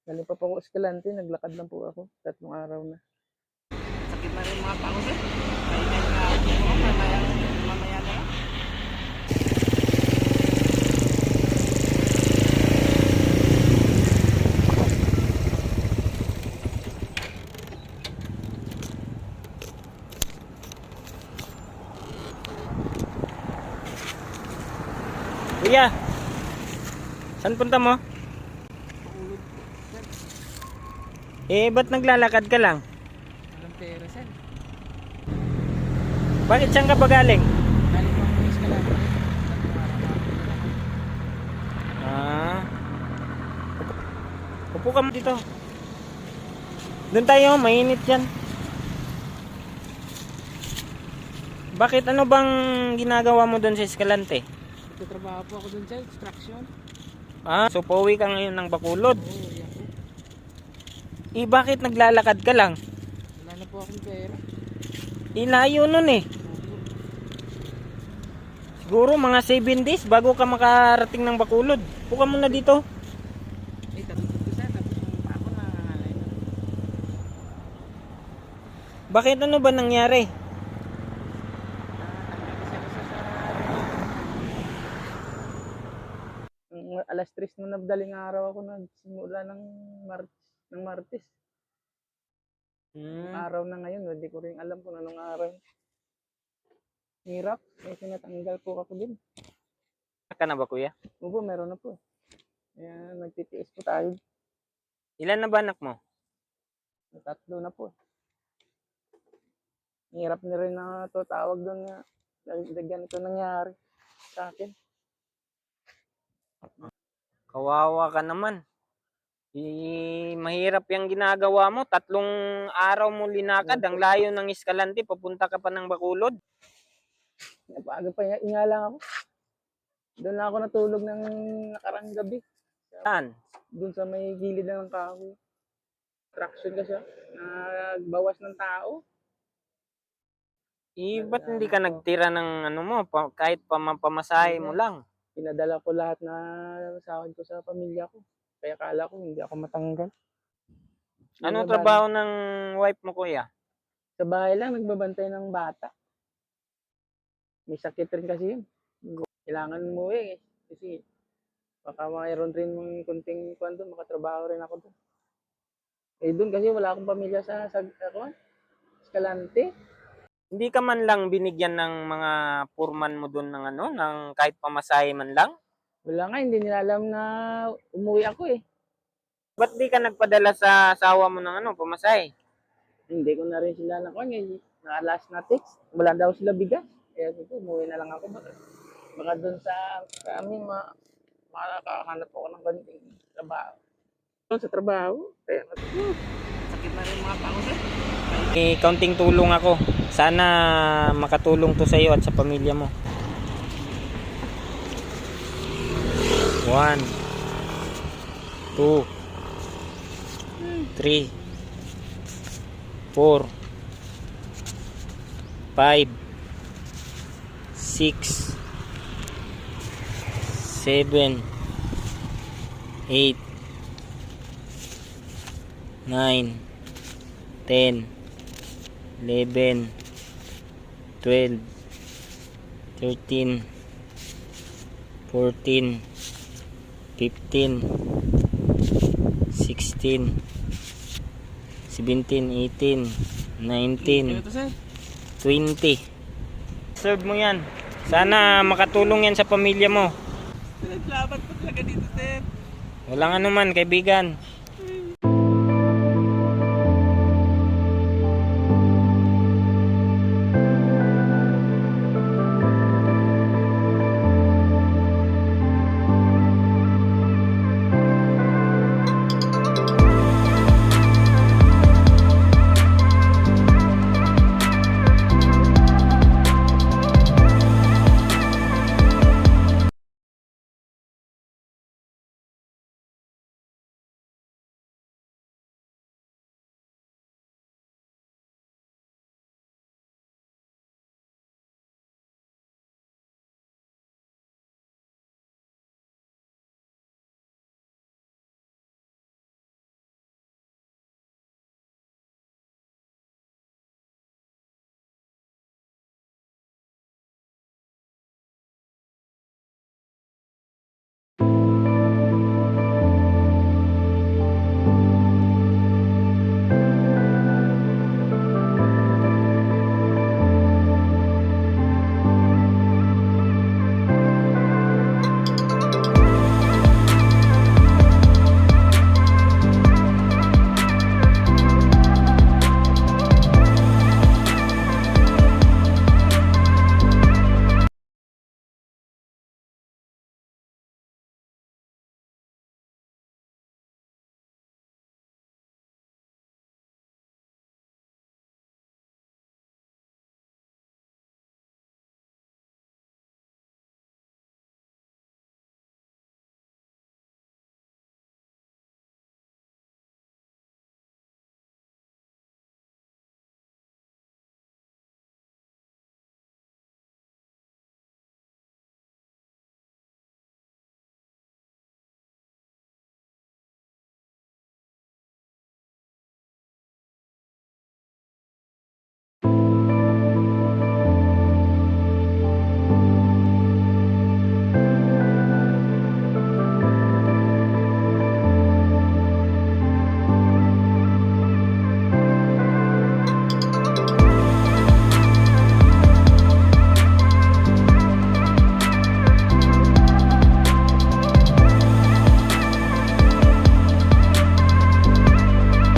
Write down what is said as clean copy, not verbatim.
Galing pa po ako Escalante, naglakad lang po ako. 3 araw na. Sakit na rin mga pako sir. Kaya nga ako mamaya na lang. Kuya, saan punta mo? Ba't naglalakad ka lang? Walang pera sir. Bakit saan ka ba galing? Galing pa ako Escalante. Ah. Upo ka mo dito. Doon tayo, mainit yan. Bakit ano bang ginagawa mo doon sa Escalante? Nagtatrabaho po ako dun sir, extraction. So pauwi ka ngayon ng Bacolod. Oo, yan po. Bakit naglalakad ka lang? Wala na po akong pera. Layo nun eh. Siguro mga 7 days bago ka makarating ng Bacolod. Upo ka muna dito. Tapos ko sir, tapos yung ako na halay na. Bakit ano ba nangyari? Alas 3 na nabdaling araw ako nagsimula ng Martes. Araw na ngayon, hindi ko rin alam kung anong araw. Hirap, may sinatanggal po ako din. Ka na ba kuya? Opo, meron na po. Kaya nagtitiis po tayo. Ilan na ba anak mo? 3 na po. Hirap na rin na to tawag doon na ganito nangyari sa akin. Kawawa ka naman. Mahirap yung ginagawa mo. 3 araw mo linakad. Ang layo ng Escalante. Papunta ka pa ng Bacolod. Napaaga pa nga lang ako. Doon na ako natulog ng nakarang gabi. Saan? Doon sa may gilid ng kahoy. Traction kasi nagbawas ng tao. Ba't hindi ka nagtira ng ano mo? Kahit pamasahe mo lang. Pinadala ko lahat na sahod ko sa pamilya ko. Kaya kala ko hindi ako matanggal. Ano trabaho ng wife mo kuya? Sa bahay lang, nagbabantay ng bata. May sakit rin kasi yun. Kailangan umuwi eh. Kasi baka mayroon rin mga kunting kwento, makatrabaho rin ako doon. Doon kasi wala akong pamilya sa Escalante. Hindi ka man lang binigyan ng mga foreman mo doon ng ano, ng kahit pamasahe man lang? Wala nga, hindi nila alam na umuwi ako eh. Ba't di ka nagpadala sa asawa mo ng ano, pamasahe? Hindi ko na rin sila na-last na text. Wala daw sila bigas. Kaya sige, umuwi na lang ako. Baka doon sa amin, makakahanap ako ng ganitong trabaho. Doon sa trabaho, kaya Sakit na rin mga pako sir. Kaunting tulong ako. Sana makatulong to sa iyo at sa pamilya mo. 1 2 3 4 5 6 7 8 9 10 11 12 13 14 15 16 17 18 19 Ito sir. 20. Serve mo yan. Sana makatulong yan sa pamilya mo. Naglaban po talaga dito sir. Walang anuman kaibigan.